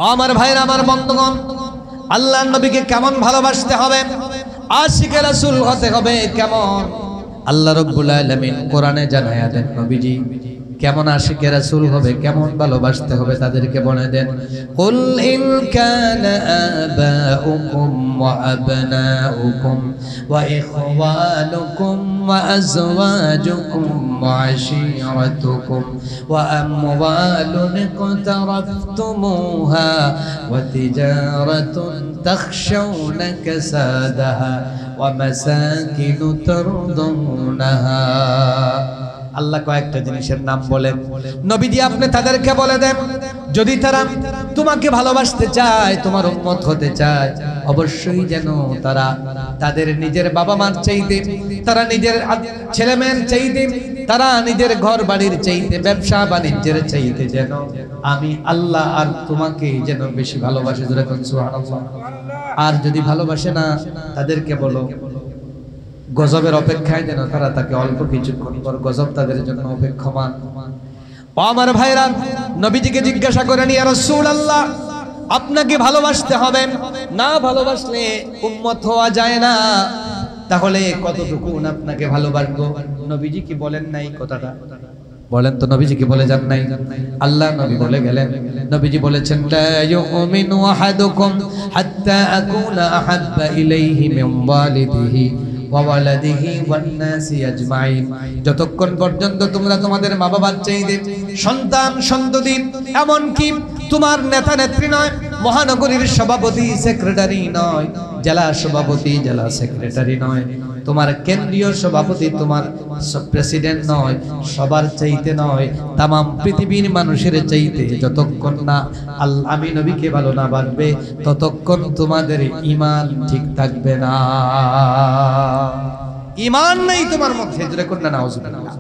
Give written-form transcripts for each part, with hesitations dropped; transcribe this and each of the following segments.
আমার ভাইরা, আমার বন্ধুগণ, আল্লাহর নবীকে কেমন ভালোবাসতে হবে, আশিকে রাসূল হতে হবে কেমন, আল্লাহ রাব্বুল আলামিন কোরআনে জানায়া দেন। নবীজি কেমন আশিকে রাসূল হবে, কেমন ভালোবাসতে হবে তাদেরকে বলে দেন। কুল ইন কানা আবাউকুম ওয়া আবনাউকুম ওয়া ইখওয়ানুকুম ওয়া আজওয়াজুকুম ওয়া আশীরাতুকুম ওয়া আমওয়ালুন ইকতারাফতুমুহা ওয়া তিজারাতুন তাখশাউনা কাসাদাহা ওয়া মাসাকিনু তারদুনাহা। আল্লাহ কয়েকটা জিনিসের নাম বলেন, নবীজি আপনি তাদেরকে বলে দেন, যদি তারা তোমাকে ভালোবাসতে চায়, তোমার উম্মত হতে চায়, অবশ্যই যেন তারা তাদের নিজের বাবা মার চাইতে, তারা নিজের ছেলে মেয়ের চাইতে, তারা নিজের ঘর বাড়ির চাইতে, ব্যবসা বাণিজ্যের চাইতে যেন আমি আল্লাহ আর তোমাকে যেন বেশি ভালোবাসে। সুবহানাল্লাহ। আর যদি ভালোবাসে না, তাদেরকে বলো গজবের অপেক্ষায় যেন তারা তাকে অল্প কিছুক্ষণ পর গজব তাদের জন্য অপেক্ষমান। ও আমার ভাইরা, নবীজিকে জিজ্ঞাসা করেন, ইয়া রাসূলুল্লাহ আপনাকে ভালোবাসতে হবে, না ভালোবাসলে উম্মত হওয়া যায় না, তাহলে কতটুকু আপনাকে ভালোবাসবো? নবীজি কি বলেন নাই কথাটা? বলেন তো, নবীজি কি বলে যান নাই? আল্লাহ নবী বলে গেলেন, নবীজি বলেছেন, লা ইউমিনু আহাদুকুম হাত্তা আকুনা আহাব্বা ইলাইহি মিন ওয়ালিদিহি ওয়া ওয়ালাদিহি ওয়ান নাসি আজমাইন। যতক্ষণ পর্যন্ত তোমরা তোমাদের মা বাবার চাইতে, সন্তান সন্ততি, এমন কি তোমার নেতা নেত্রী নয়, মহানগরীর সভাপতি সেক্রেটারি নয়, জেলা সভাপতি জেলা সেক্রেটারি নয়, তোমার কেন্দ্রীয় সভাপতি, তোমার প্রেসিডেন্ট নয়, সবার চাইতে নয়, তাম পৃথিবীর মানুষের চাইতে যতক্ষণ না আমি নবীকে ভালো না বাসবে, ততক্ষণ তোমাদের ঈমান ঠিক থাকবে না। ঈমান নেই তোমার মধ্যে, জোরে করুন না নাউজুবিল্লাহ।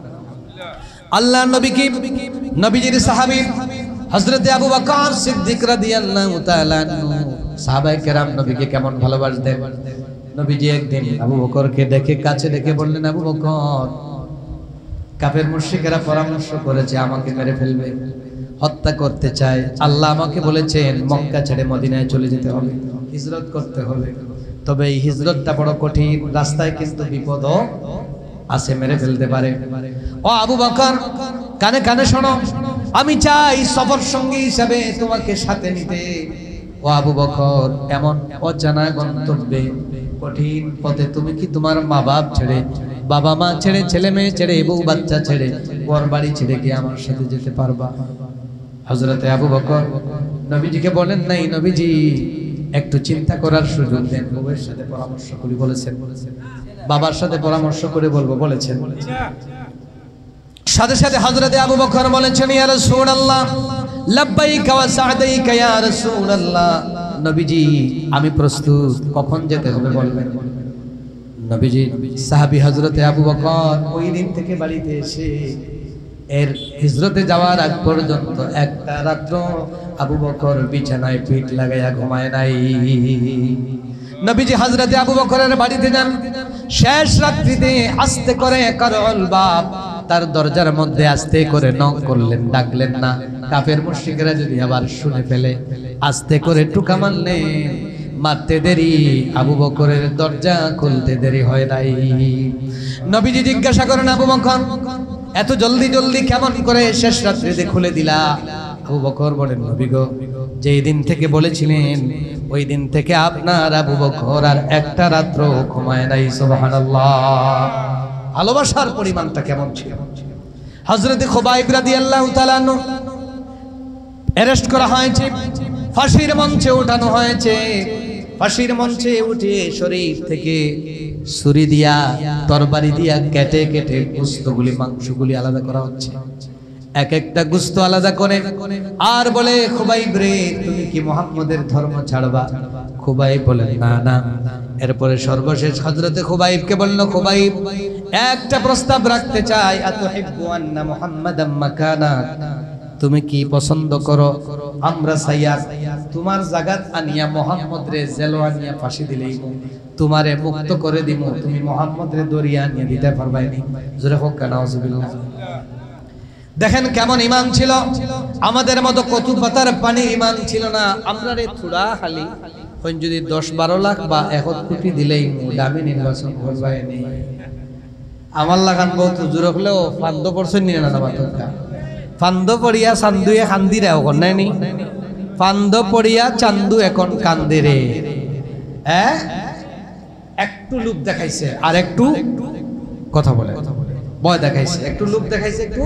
আল্লাহ নবী কি, নবীজির সাহাবী হযরত আবু বকর সিদ্দিক রাদিয়াল্লাহু তাআলা আনহু, সাহাবায়ে কেরাম নবীকে কেমন ভালোবাসতেন। নবীজি একদিন আবু বকরকে দেখে কাছে ডেকে বললেন, আবু বকর, কাফের মুশরিকেরা পরামর্শ করেছে আমাকে মেরে ফেলবে, হত্যা করতে চায়। আল্লাহ আমাকে বলেছেন মক্কা ছেড়ে মদিনায় চলে যেতে হবে, হিজরত করতে হবে। তবে এই হিজরতটা বড় কঠিন, রাস্তায় কিন্তু বিপদও আছে, মেরে ফেলতে পারে। ও আবু বকর, কানে কানে শোনো, আমি চাই সফর সঙ্গী হিসাবে তোমাকে সাথে নিতে। ও আবু বকর, এমন অজানা গন্তব্যে, কঠিন পথে তুমি কি তোমার মা বাপ ছেড়ে, বাবা মা ছেড়ে, ছেলে মেয়ে ছেড়ে, বউ বাচ্চা ছেড়ে, ঘর বাড়ি ছেড়ে কি আমার সাথে যেতে পারবা? হযরতে আবু বকর নবীজিকে বলেন নাই, নবীজি একটু চিন্তা করার সুযোগ দেন, বউয়ের সাথে পরামর্শ করি বলেছেন, বাবার সাথে পরামর্শ করে বলবো বলেছেন। সাথে সাথে হযরতে আবু বকর বলেছেন, ইয়া রাসূলুল্লাহ লাব্বাইকা ওয়া সা'দাইকা ইয়া রাসূলুল্লাহ, নবীজি আমি প্রস্তুত, কখন যেতে হবে বলবেন। নবীজি সাহাবী হযরতে আবু বকর ওই দিন থেকে বাড়িতে এসে এর হিজরতে যাওয়ার আগ পর্যন্ত একটা রাত্র আবু বকর বিছানায় পিঠ লাগাইয়া ঘুমায় নাই। নবীজি হযরতে আবু বকরের বাড়িতে যান, শেষ রাত্রিতে আস্তে করে কারুল বাব, তার দরজার মধ্যে আস্তে করে নক করলেন, ডাকলেন না, কাফের মুশরিকরা যদি আবার শুনে ফেলে। আস্তে করে টুকা মারলেন, মারতে দেরি, আবু বকরের দরজা খুলতে দেরি হয় নাই। নবীজি জিজ্ঞাসা করেন, আবু বকর এত জলদি জলদি কেমন করে শেষ রাত্রিতে খুলে দিলা? আবু বকর বলেন, নবী গো, যেই দিন থেকে বলেছিলেন ওই দিন থেকে আপনার আবু বকর আর একটা রাত্র ঘুমায় নাই। সুবহানাল্লাহ। ভালোবাসার পরিমাণটা কেমন ছিল! হযরত খুবাইব রাদিয়াল্লাহু তাআলা আনহু অ্যারেস্ট করা হয়েছে, ফাঁসির মঞ্চে ওঠানো হয়েছে। ফাঁসির মঞ্চে উঠে শরীর থেকে ছুরি দিয়া, তরবারি দিয়া কেটে কেটে গোশতগুলি, মাংসগুলি আলাদা করা হচ্ছে, এক একটা গোশত আলাদা করে। আর বলে, খুবাইব রে, তুমি কি মুহাম্মদের ধর্ম ছাড়বা? খুবাইব বলেন, না না। এরপরে সর্বশেষ হযরতে খুবাইবকে বলল, খুবাইব একটা প্রস্তাব রাখতে চাই, আতুহিব্বু আন্না মুহাম্মাদাম মাকানা, তুমি কি পছন্দ করো আমরা সাইয়া তোমার জায়গাত আনিয়া মুহাম্মদ রে জেল আনিয়া ফাঁসি দিলেই তোমারে মুক্ত করে দিমু, তুমি মুহাম্মদ রে দরিয়া আনিয়া দিতে পারবাইনি? জোরে হোক নাউজুবিল্লাহ। দেখেন কেমন ইমান ছিল, আমাদের মতো কচু পাতার পানি ইমান ছিল না। আমরা রে থোড়া খালি যদি 10-12 লাখ বা 1 কোটি দিলেই দামি নির্বাচন করবাই নেই। আমার লাগান বহুত জোর হলেও ফান্দ পড়ছেন নিয়ে না মাতকা ফান্দ পড়িয়া চান্দুয়ে কান্দি রে এখন নাই নি ফান্দ পড়িয়া চান্দু এখন কান্দে রে। একটু লুপ দেখাইছে আর একটু কথা বলে ভয় দেখাইছে, একটু লুপ দেখাইছে একটু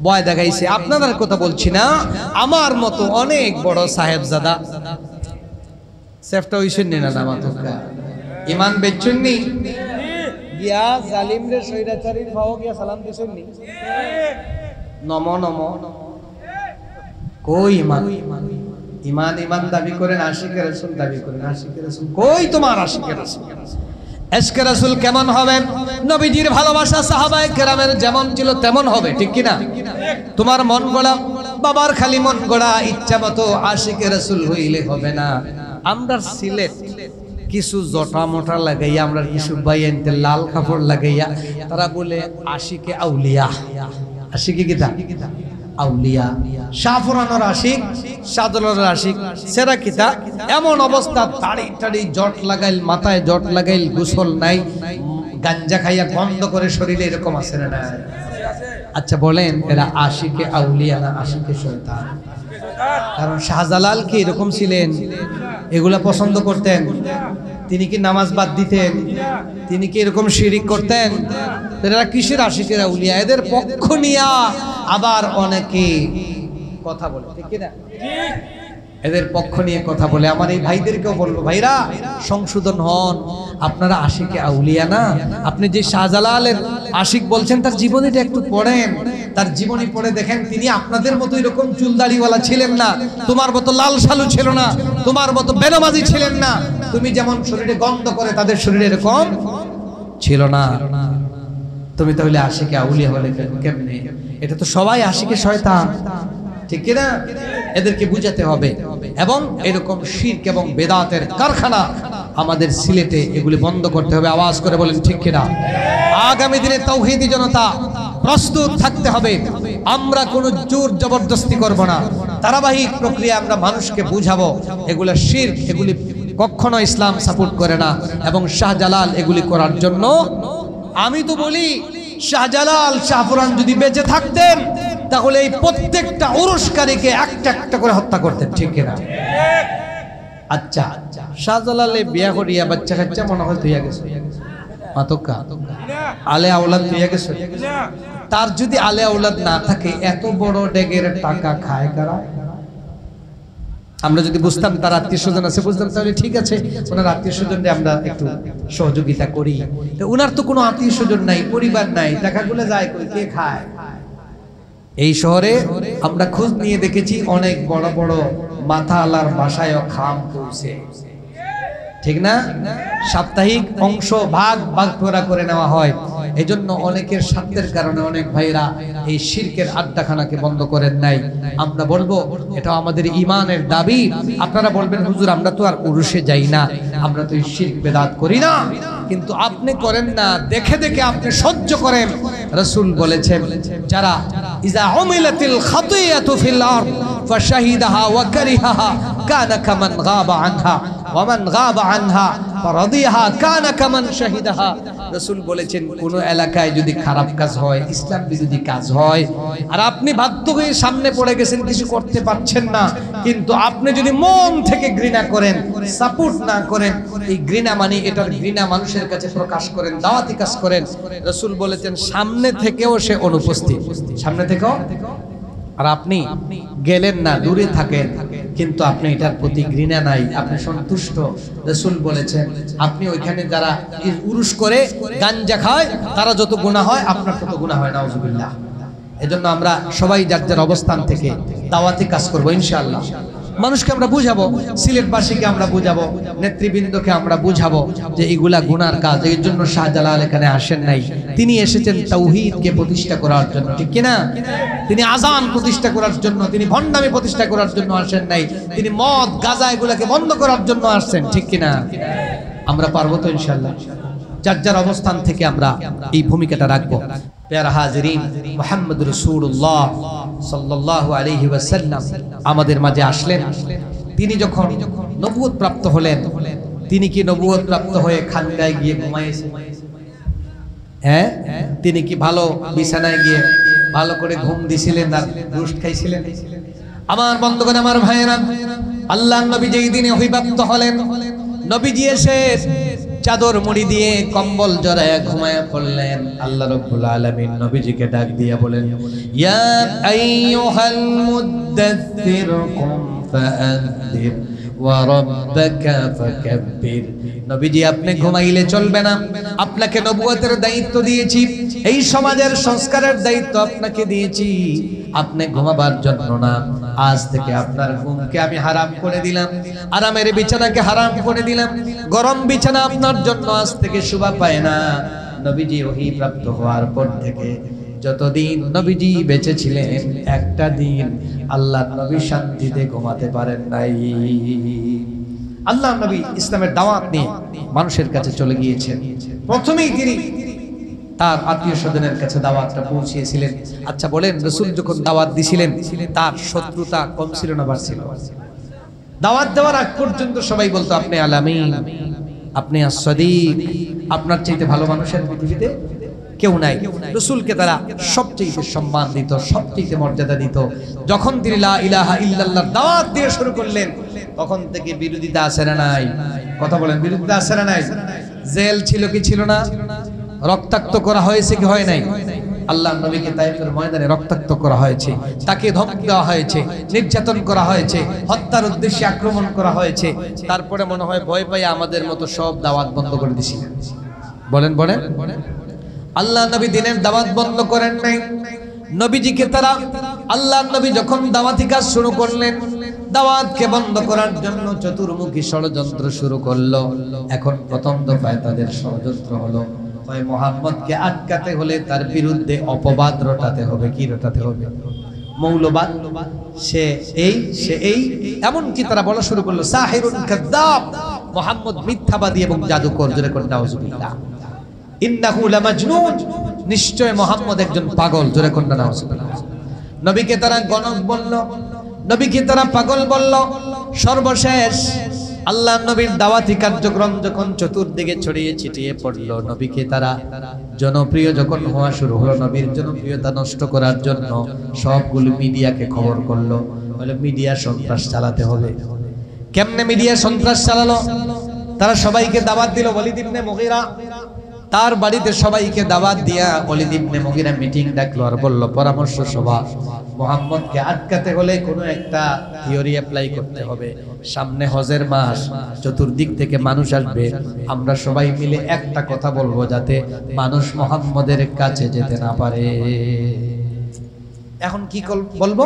ভয় দেখাইছে। আপনাদের কথা বলছি না, আমার মতো অনেক বড় সাহেবজাদা সেফটা হইছেন না না মাতকা ইমান বেচছেন নি গিয়া জালিম রে সৈরাচারীর ভাও গিয়া সালাম দিছেন নি নমো নমো কই ইমান ইমান ইমান দাবি করেন, আশিকে রাসূল দাবি করেন, আশিকে রাসূল কই তোমার আশিকে রাসূল? এশকে রাসূল কেমন হবে? নবীজির ভালোবাসা সাহাবায়ে কেরামের যেমন ছিল তেমন হবে, ঠিক কি না? তোমার মন গড়া বাবার খালি মন গড়া ইচ্ছা মতো আশিকে রাসূল হইলে হবে না। আমরা সিলেট কিছু জটা মোটা লাগাইয়া, আমরা কিছু বাইনতে লাল কাপড় লাগাইয়া তারা বলে আশিকে আউলিয়া। আশিকে কিতা? আউলিয়া। শাহফরানোর আশিক, সাদলের আশিক, সেরা কিতা? এমন অবস্থা দাড়ি টাড়ি জট লাগাইল, মাথায় জট লাগাইল, গোসল নাই, গাঞ্জা খাইয়া গন্ধ করে শরীরে, এরকম আছে না? আচ্ছা বলেন এরা আশিকে আউলিয়া না আশিকে শয়তান? কারণ শাহজালাল কি এরকম ছিলেন? এগুলা পছন্দ করতেন? তিনি কি নামাজ বাদ দিতেন? তিনি কি এরকম শিরিক করতেন? এরা কিসের আশিকের আউলিয়া? এদের পক্ষ নিয়া আবার অনেকে কথা বলে, ঠিক না? এদের পক্ষ নিয়ে কথা বলে। আমার এই ভাইদেরকেও বলবো, ভাইরা সংশোধন হন, আপনারা আশিকে আউলিয়া না। আপনি যে শাহজালালের আশিক বলছেন তার জীবনীটা একটু পড়েন, তার জীবনী পড়ে দেখেন তিনি আপনাদের মতো এরকম চুলদাড়িওয়ালা ছিলেন না, তোমার মতো লাল সালু ছিল না, তোমার মতো বেনামাজি ছিলেন না। তুমি যেমন শরীরে গন্ধ করে তাদের শরীরে এরকম ছিল না। তুমি তাহলে আশিকে আউলিয়া হলে কেমনে? এটা তো সবাই আশিকে শয়তান, ঠিক কিনা? এদেরকে বুঝাতে হবে। এবং এরকম শিরক এবং বেদাতের কারখানা আমাদের সিলেটে এগুলি বন্ধ করতে হবে। আওয়াজ করে বলেন ঠিক কিনা? আগামী দিনে তাওহীদি জনতা প্রস্তুত থাকতে হবে। আমরা কোনো জোর জবরদস্তি করব না, ধারাবাহিক প্রক্রিয়া আমরা মানুষকে বুঝাবো এগুলো শিরক, এগুলি কখনো ইসলাম সাপোর্ট করে না। এবং শাহজালাল এগুলি করার জন্য, আমি তো বলি শাহজালাল শাহফরান যদি বেঁচে থাকতেন তাহলে এই প্রত্যেকটা উরুসকারীকে একটা একটা করে হত্যা করতেন, ঠিক কিনা? আচ্ছা শাহজালালে বিয়া করিয়া বাচ্চা কাচ্চা মনে হয় তুইয়া গেছে, মাতকা আলে আওলাদ তুইয়া গেছে। তার যদি আলে আওলাদ না থাকে এত বড় ডেগের টাকা খায় কারা? আমরা যদি বুঝতাম তার আত্মীয় স্বজন আছে, বুঝতাম তাহলে ঠিক আছে, ওনার আত্মীয় স্বজনরে আমরা একটু সহযোগিতা করি। ওনার তো কোনো আত্মীয় স্বজন নাই, পরিবার নাই, টাকাগুলো যায় কই, কে খায়? এই শহরে আমরা খোঁজ নিয়ে দেখেছি অনেক বড় বড় মাথা আলার বাসায়ও খাম পৌঁছে, ঠিক না? সাপ্তাহিক অংশ ভাগ ভাগ করে নেওয়া হয়। এই জন্য অনেকের স্বার্থের কারণে অনেক ভাইরা এই শিরকের আড্ডাখানাকে বন্ধ করেন নাই। আমরা বলবো এটা আমাদের ইমানের দাবি। আপনারা বলবেন হুজুর আমরা তো আর উরুসে যাই না, আমরা তো এই শিরক বেদাত করি না, কিন্তু আপনি করেন না দেখে দেখে আপনি সহ্য করেন। রাসূল বলেছেন যারা ইজা উমিলাতিল খাতিয়াতু ফিল আরদ ফাশাহিদাহা ওয়া কারিহাহা কানা কামান গাবা আনহা ওয়া মান গাবা আনহা ফারাদিয়াহা কানা কামান শাহিদাহা। রাসূল বলেছেন কোন এলাকায় যদি খারাপ কাজ হয়, ইসলাম বিরোধী কাজ হয়, আর আপনি বাধ্য হয়ে সামনে পড়ে গেছেন, কিছু করতে পারছেন না, কিন্তু আপনি যদি মন থেকে ঘৃণা করেন, সাপোর্ট না করেন, এই ঘৃণা মানে এটার ঘৃণা মানুষের কাছে প্রকাশ করেন, দাওয়াতি কাজ করেন, রাসূল বলেছেন সামনে থেকেও সে অনুপস্থিত, সামনে থেকেও। আর আপনি গেলেন না, দূরে থাকেন, কিন্তু আপনি এটার প্রতি ঘৃণা নাই, আপনি সন্তুষ্ট। রাসূল বলেছেন আপনি ওইখানে যারা উরুস করে গাঞ্জা খায় তারা যত গুনাহ হয় আপনার তত গুনাহ হয়, নাউজুবিল্লাহ। এজন্য আমরা সবাই যার যার অবস্থান থেকে দাওয়াতি কাজ করব ইনশাআল্লাহ। মানুষকে আমরা বুঝাবো, সিলেটবাসীকে আমরা বুঝাবো, নেতৃবৃন্দকে আমরা বুঝাবো যে এগুলা গুনার কাজ। এই জন্য শাহজালাল এখানে আসেন নাই, তিনি এসেছেন তাওহীদকে প্রতিষ্ঠা করার জন্য, ঠিক কিনা? তিনি আযান প্রতিষ্ঠা করার জন্য, তিনি ভণ্ডামি প্রতিষ্ঠা করার জন্য আসেন নাই, তিনি মদ গাঁজা এগুলাকে বন্ধ করার জন্য আসছেন, ঠিক কিনা? আমরা পারবো তো ইনশাআল্লাহ। যার যার অবস্থান থেকে আমরা এই ভূমিকাটা রাখবো। প্যারা হাজিরিন, মুহাম্মদ রাসূলুল্লাহ সাল্লাল্লাহু আলাইহি ওয়াসাল্লাম আমাদের মাঝে আসলেন। তিনি যখন নবুয়ত প্রাপ্ত হলেন, তিনি কি নবুয়ত প্রাপ্ত হয়ে খানকায় গিয়ে ঘুমাইয়েছেন? হ্যাঁ, তিনি কি ভালো বিছানায় গিয়ে ভালো করে ঘুম দিছিলেন আর রুষ্ট খাইছিলেন? আমার বন্ধুগণ, আমার ভাইয়েরা, আল্লাহর নবী যেই দিনে ওহীপ্রাপ্ত হলেন, নবীজি এসে চাদর মুড়ি দিয়ে কম্বল জড়ায় ঘুমায় পড়লেন। আল্লাহ রাব্বুল আলামিন নবীজিকে ডাক দিয়ে বলেন, ইয়া আইয়ুহাল মুদ্দাথির কুম ফাআনদির ওয়া রাব্বাকা ফাকাব্বির। নবীজি, আপনি ঘুমাইলে চলবে না, আপনাকে নবুয়তের দায়িত্ব দিয়েছি, এই সমাজের সংস্কারের দায়িত্ব আপনাকে দিয়েছি, আপনি ঘুমাবার জন্য না। আজ থেকে আপনার ঘুমকে আমি হারাম করে দিলাম, আরামের বিছানাকে হারাম করে দিলাম, গরম বিছানা আপনার জন্য আজ থেকে শোভা পায় না। নবীজি ওহী প্রাপ্ত হওয়ার পর থেকে যতদিন নবীজি বেঁচে ছিলেন, একটা দিন আল্লাহর নবী শান্তিতে ঘুমাতে পারেন নাই। আল্লাহর নবী ইসলামের দাওয়াত নিয়ে মানুষের কাছে চলে গিয়েছেন। প্রথমেই তিনি তার আত্মীয় স্বজনের কাছে দাওয়াতটা পৌঁছিয়েছিলেন। আচ্ছা বলেন, রাসূল যখন দাওয়াত দিছিলেন, তার শত্রুতা কম ছিল না বাড়ছিল? দাওয়াত দেওয়ার আগ পর্যন্ত সবাই বলতো, আপনি আল আমিন, আপনি as-সাদিক, আপনার চাইতে ভালো মানুষের পৃথিবীতে কেউ নাই। রাসূলকে তারা সবচেয়ে সম্মান দিত, সবচেয়ে মর্যাদা দিত। যখন তিনি লা ইলাহা ইল্লাল্লাহর দাওয়াত দিয়ে শুরু করলেন, তখন থেকে বিরোধিতা আসে না নাই? কথা বলেন, বিরোধিতা আসে না নাই? জেল ছিল কি ছিল না? রক্তাক্ত করা হয়েছে কি হয় নাই? আল্লাহর নবীকে তায়েফের ময়দানে রক্তাক্ত করা হয়েছে, তাকে ধমক দেওয়া হয়েছে, নির্যাতন করা হয়েছে, হত্যার উদ্দেশ্যে আক্রমণ করা হয়েছে। তারপরে মনে হয় ভয় পাই আমাদের মতো সব দাওয়াত বন্ধ করে দিয়েছিলেন। বলেন বলেন, আল্লাহ নবী দিনের দাওয়াত বন্ধ করেন নাই। নবীজিকে তারা, আল্লাহর নবী যখন দাওয়াতি কাজ শুরু করলেন, দাওয়াতকে বন্ধ করার জন্য চতুর্মুখী ষড়যন্ত্র শুরু করলো। এখন প্রথম দফায় তাদের ষড়যন্ত্র হলো, মুহাম্মদকে আটকাতে হলে তার বিরুদ্ধে অপবাদ রটাতে হবে। কি রটাতে হবে? মৌলবাদ, সে এই, এমনকি তারা বলা শুরু করলো সাহিরুন কাযযাব, মুহাম্মদ মিথ্যাবাদী এবং জাদুকর। জোরে করে নাউযুবিল্লাহ। ইন্নাহু লামাজনুন, নিশ্চয় মুহাম্মদ একজন পাগল। জোরে করে নাউযুবিল্লাহ। নবীকে তারা গণক বলল, নবীকে তারা পাগল বলল। সর্বশেষ আল্লাহর নবীর দাওয়াতি কার্যক্রম যখন চতুর্দিকে ছড়িয়ে ছিটিয়ে পড়ল, নবীকে তারা জনপ্রিয় যখন হওয়া শুরু হলো, নবীর জনপ্রিয়তা নষ্ট করার জন্য সবগুলো মিডিয়াকে খবর করলো, বলে মিডিয়া সন্ত্রাস চালাতে হবে। কেমনে মিডিয়া সন্ত্রাস চালালো? তারা সবাইকে দাওয়াত দিল। ওয়ালিদ ইবনে মুগীরা তার বাড়িতে সবাইকে দাওয়াত দিয়া ওয়ালিদ ইবনে মুগীরা মিটিং ডাকলো আর বলল, পরামর্শ সভা, মুহাম্মদকে আটকাতে হলে কোনো একটা থিওরি অ্যাপ্লাই করতে হবে। সামনে হজের মাস, চতুর্দিক থেকে মানুষ আসবে, আমরা সবাই মিলে একটা কথা বলবো যাতে মানুষ মুহাম্মদের কাছে যেতে না পারে। এখন কি বলবো?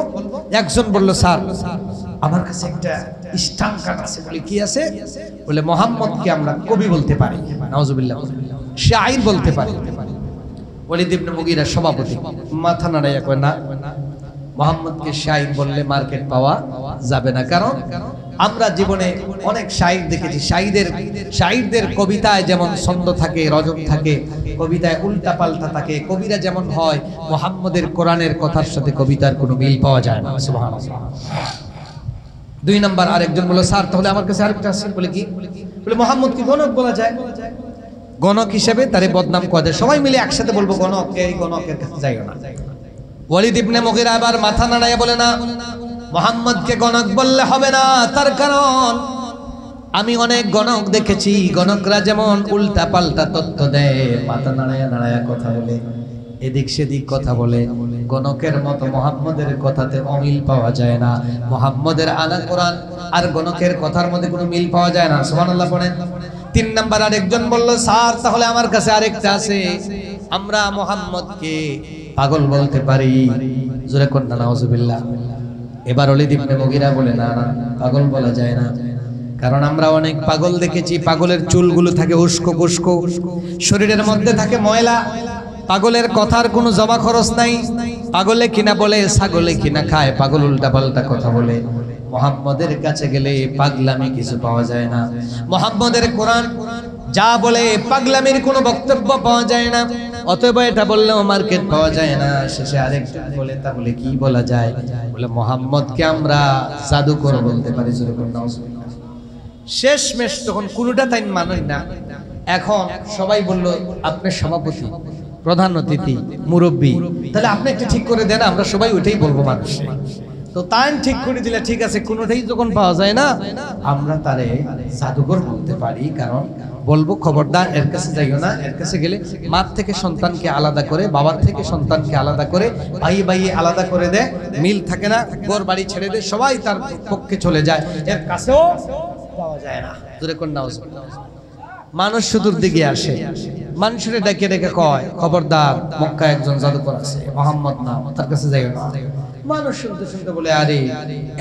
একজন বলল, স্যার আমার কাছে একটা স্টাম্প কার্ড আছে। বলে কি আছে? বলে মুহাম্মদকে আমরা কবি বলতে পারি, নাউযুবিল্লাহ, শায়র বলতে পারি। ওয়ালিদ ইবনে মুগীরা সভাপতি মাথা নাড়াইয়া কয়, না, মুহাম্মদকে শায়র বললে মার্কেট পাওয়া যাবে না। কারণ আমরা জীবনে অনেক শায়র দেখেছি, শায়রদের কবিতায় যেমন ছন্দ থাকে, রজম থাকে, কবিতায় উল্টা পাল্টা থাকে। কবিরা যেমন হয়, মুহাম্মদের কোরআনের কথার সাথে কবিতার কোনো মিল পাওয়া যায় না। সুবহানাল্লাহ। দুই নাম্বার আরেকজন বলল, স্যার তাহলে আমার কাছে আরেকটা আছে। বলে কি? বলে মুহাম্মদ কি গণক বলা যায়? গণক হিসেবে তারে বদনাম করা যায়। সবাই মিলে একসাথে বলবো গণক, এই গণকের কাছে যাইও না। ওয়ালিদ ইবনে মুগীরা আবার মাথা নাড়াইয়া বলে, না, মুহাম্মদকে গণক বললে হবে না। তার কারণ আমি অনেক গণক দেখেছি, গণকরা যেমন উল্টা পাল্টা তথ্য দেয়, মাথা নাড়াইয়া নাড়াইয়া কথা বলে, এদিক সেদিক কথা বলে। গণকের মতো মুহাম্মদের কথাতে অমিল পাওয়া যায় না। মুহাম্মদের আনা কোরআন আর গণকের কথার মধ্যে কোনো মিল পাওয়া যায় না। সুবহানাল্লাহ পড়েন। তিন নাম্বার আরেকজন বলল, স্যার তাহলে আমার কাছে আরেকটা আছে, আমরা মুহাম্মদকে পাগল বলতে পারি। জোরে কন্যা নাউযুবিল্লাহ। এবার ওয়ালিদ ইবনে মুগীরা বলে, না না, পাগল বলা যায় না। কারণ আমরা অনেক পাগল দেখেছি, পাগলের চুলগুলো থাকে উস্কো কুস্কো, শরীরের মধ্যে থাকে ময়লা। পাগলের কথার কোনো জমা খরচ নাই। পাগলে কিনা বলে, ছাগলে কিনা খায়, পাগল উল্টা পাল্টা কথা বলে। মুহাম্মদের কাছে গেলে পাগলামি কিছু পাওয়া যায় না। মুহাম্মদের কোরআন যা বলে পাগলামির কোনো বক্তব্য পাওয়া যায় না, অতএব এটা বললেও মার্কেট পাওয়া যায় না। শেষে আরেকজন বলে, তাহলে কি বলা যায়? বলে মুহাম্মদকে আমরা জাদুকর বলতে পারি। শেষমেশ তখন কোনোটা তাই মানই না। এখন সবাই বলল, আপনি সভাপতি, প্রধান অতিথি, মুরব্বী, তাহলে আপনি একটা ঠিক করে দেন, আমরা সবাই ওইটাই বলবো মানুষ। তো তাই ঠিক করে দিলে ঠিক আছে, কোনোটাই যখন পাওয়া যায় না, আমরা তারে জাদুকর বলতে পারি। কারণ বলবো খবরদার এর কাছে যাইও না, এর কাছে গেলে মার থেকে সন্তানকে আলাদা করে, বাবার থেকে সন্তানকে আলাদা করে, ভাই ভাই আলাদা করে দেয়, মিল থাকে না, ঘর বাড়ি ছেড়ে দেয়, সবাই তার পক্ষে চলে যায়, এর কাছেও পাওয়া যায় না। মানুষ সুদূর দিকে আসে, মানুষের ডেকে ডেকে কয়, খবরদার মক্কায় একজন জাদুকর আছে, মোহাম্মদ নাম, তার কাছে যাইও না। মানুষ শুনতে শুনতে বলে, আরে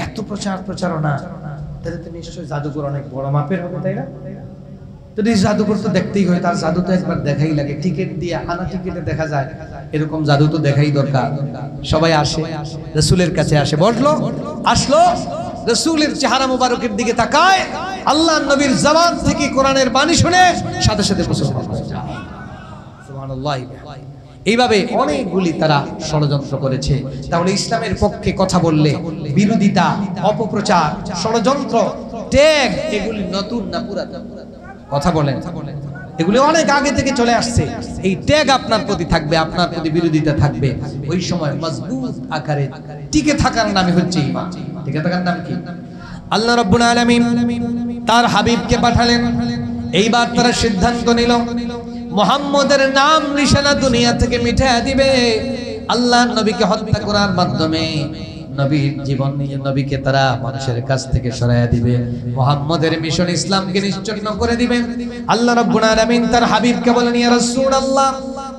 এত প্রচারণা, তাহলে তো নিশ্চয়ই জাদুকর অনেক বড় মাপের হবে, তাই না? তো জাদুকর তো দেখতেই হয়, তার জাদু তো একবার দেখাই লাগে, টিকিট দিয়ে আনা টিকিটে দেখা যায়, এরকম জাদু তো দেখাই দরকার। সবাই আসে, রাসূলের কাছে আসে, আসলো, রাসূলের চেহারা মুবারকের দিকে তাকায়, আল্লাহর নবীর জবান থেকে কোরআনের বাণী শুনে সাথে সাথে মুসলমান হয়ে যায়। সুবহানাল্লাহ। এইভাবে অনেকগুলি তারা ষড়যন্ত্র করেছে। তাহলে ইসলামের পক্ষে কথা বললে বিরোধিতা, অপপ্রচার, ষড়যন্ত্র, ত্যাগ, এগুলি নতুন না পুরাতন? কথা বলেন, এগুলি অনেক আগে থেকে চলে আসছে। এই ত্যাগ আপনার প্রতি থাকবে, আপনার প্রতি বিরোধিতা থাকবে, ওই সময় মজবুত আকারে টিকে থাকার নামই হচ্ছে ঈমান। টিকে থাকার নাম কি? আল্লাহ রাব্বুল আলামিন তার হাবিবকে পাঠালেন। এইবার তারা সিদ্ধান্ত নিল, মুহাম্মদের নাম নিশানা দুনিয়া থেকে মিটাইয়া দিবে। আল্লাহ নবীকে হত্যা করার মাধ্যমে নবীর জীবন নিয়ে নবীকে তারা মানুষের কাছ থেকে সরাইয়া দিবে, মুহাম্মদের মিশন ইসলামকে নিশ্চিহ্ন করে দিবে। আল্লাহ রাব্বুল আলামিন তার হাবিবকে বলেন, ইয়া রাসূলুল্লাহ,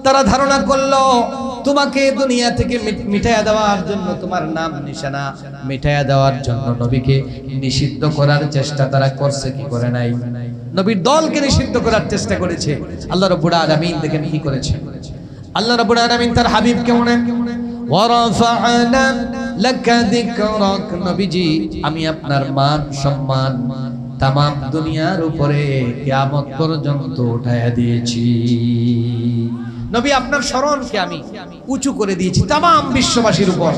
তারা ধারণা করলো তোমাকে দুনিয়া থেকে মিটাইয়া দেওয়ার জন্য, তোমার নাম নিশানা মিটাইয়া দেওয়ার জন্য নবীকে নিষিদ্ধ করার চেষ্টা তারা করছে, কি করে নাই? নবীর দলকে নিষিদ্ধ করার চেষ্টা করেছে। আল্লাহ রাব্বুল আলামিন দেখেন কি করেছে। আল্লাহ রাব্বুল আলামিন তার হাবিবকে বলেন, ওয়ারাফা'না লাকা যিকরাক, নবীজি আমি আপনার মান সম্মান তামাম দুনিয়ার উপরে কিয়ামত পর্যন্ত উঠায়া দিয়েছি। নবী আপনার স্মরণকে আমি উঁচু করে দিয়েছি তামাম বিশ্ববাসীর উপর।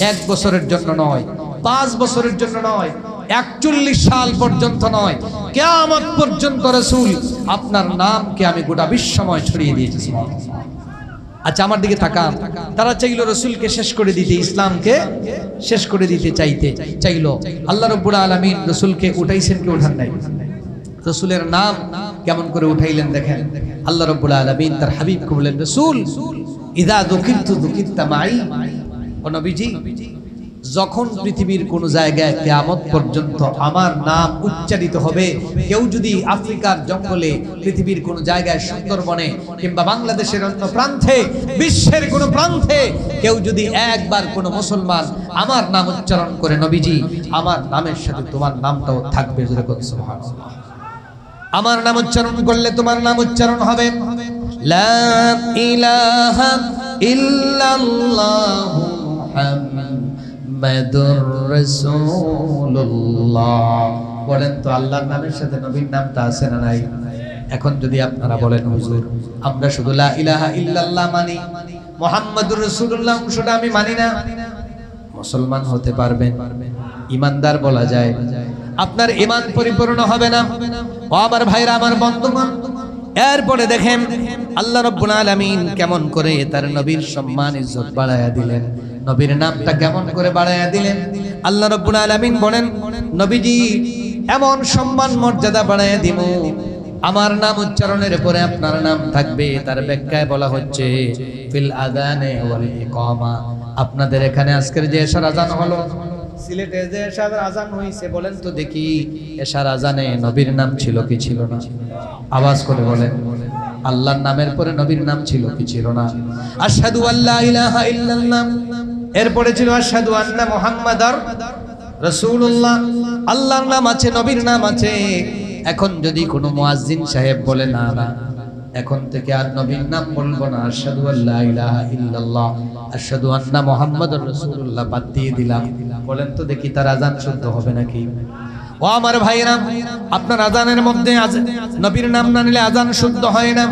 1 বছরের জন্য নয়, 5 বছরের জন্য নয়, 41 সাল পর্যন্ত নয়, কিয়ামত পর্যন্ত রাসূল আপনার নামকে আমি গোটা বিশ্বময় ছড়িয়ে দিয়েছি। আচ্ছা, আমার দিকে তাকান। তারা চাইলো রাসূলকে শেষ করে দিতে, ইসলামকে শেষ করে দিতে চাইলো। আল্লাহ রাব্বুল আলামিন রাসূলকে উঠাইছেন কি উঠান নাই? রাসূলের নাম কেমন করে উঠাইলেন দেখেন। আল্লাহ রাব্বুল আলামিন তার হাবিবকে বলেন, রাসূল ইযা যুকিরতু যুকিরতা মাই, ও নবীজি যখন পৃথিবীর কোন জায়গায় কিয়ামত পর্যন্ত আমার নাম উচ্চারিত হবে, কেউ যদি আফ্রিকার জঙ্গলে, পৃথিবীর কোন জায়গায়, সুন্দরবনে, কিংবা বাংলাদেশের অন্য প্রান্তে, বিশ্বের কোন প্রান্তে কেউ যদি একবার কোন মুসলমান আমার নাম উচ্চারণ করে, নবীজি আমার নামের সাথে তোমার নামটাও থাকবে। সুবহানাল্লাহ। আমার নাম উচ্চারণ করলে তোমার নাম উচ্চারণ হবে, লা ইলাহা ইল্লাল্লাহু মুহাম্মাদুর রাসূলুল্লাহ। বলেন তো আল্লাহর নামের সাথে নবীর নামটা আছে না নাই? এখন যদি আপনারা বলেন, হুজুর আমরা শুধু লা ইলাহা ইল্লাল্লাহ মানি, মুহাম্মাদুর রাসূলুল্লাহ অংশটা আমি মানি না, মুসলমান হতে পারবেন? ইমানদার বলা যায়? আপনার ঈমান পরিপূর্ণ হবে না। ও আমার ভাইরা, আমার বন্ধুগণ, এরপরে দেখেন আল্লাহ রাব্বুল আলামিন কেমন করে তার নবীর সম্মান ইজ্জত বাড়ায়া দিলেন, নবীর নামটা কেমন করে বাড়ায়া দিলেন। আল্লাহ রাব্বুল আলামিন বলেন, নবীজি এমন সম্মান মর্যাদা বাড়ায়া দিব, আমার নাম উচ্চারণের পরে আপনার নাম থাকবে। তার ব্যাখ্যায় বলা হচ্ছে, ফিল আযানে ওয়াল ইকামা, আপনাদের এখানে আজকের যে এশার আযান হলো, সিলেটে যে এশার আযান হইছে, বলেন তো দেখি এশার আযানে নবীর নাম ছিল কি ছিল না? আওয়াজ করে বলেন, আল্লাহর নামের পরে নবীর নাম ছিল কি ছিল না? আশহাদু আল্লা ইলাহা ইল্লাল্লাহ, এরপরে ছিল আশহাদু আন্না মুহাম্মাদার রাসূলুল্লাহ। আল্লাহর নাম আছে, নবীর নাম আছে। এখন যদি কোনো মুয়াজ্জিন সাহেব বলে, না না এখন থেকে আর নবীর নাম বলবো না, আশহাদু আল্লা ইলাহা ইল্লাল্লাহ আশহাদু আন্না মুহাম্মাদুর রাসূলুল্লাহ বাদ দিয়ে দিলাম, বলেন তো দেখি তার আযান শুদ্ধ হবে নাকি? ও ও আমার ভাইরা, আপনার আজানের মধ্যে নবীর নাম না নিলে আজান শুদ্ধ হয় না।